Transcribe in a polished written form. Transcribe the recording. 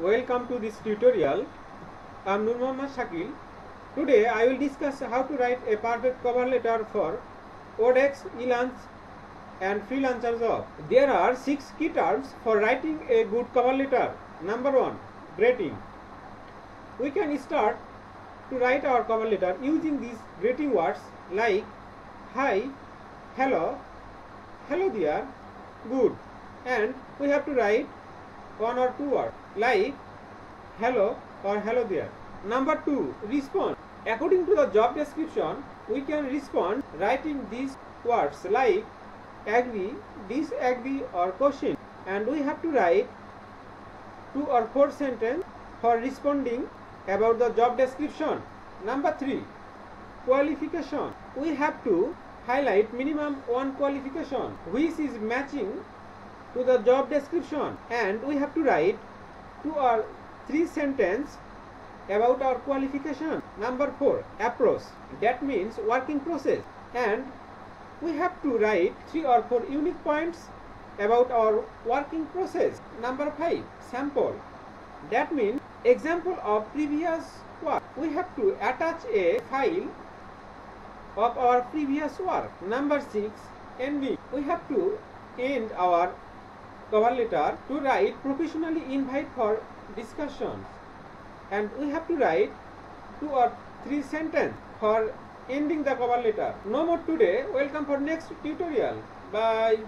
Welcome to this tutorial. I am Nur Mohammad Shakil. Today I will discuss how to write a perfect cover letter for ODEX, e-launch and freelancer job. There are 6 key terms for writing a good cover letter. Number 1. Greeting. We can start to write our cover letter using these greeting words like hi, hello, hello there, good, and we have to write 1 or 2 words like hello or hello there. Number 2. Respond. According to the job description, we can respond writing these words like agree, disagree or question, and we have to write 2 or 4 sentences for responding about the job description. Number 3. Qualification. We have to highlight minimum 1 qualification which is matching to the job description, and we have to write 2 or 3 sentences about our qualification. Number 4. Approach. That means working process, and we have to write 3 or 4 unique points about our working process. Number 5. Sample. That means example of previous work. We have to attach a file of our previous work. Number 6. Ending. We have to end our cover letter to write professionally invite for discussions, and we have to write 2 or 3 sentences for ending the cover letter. No more today. Welcome for next tutorial. Bye.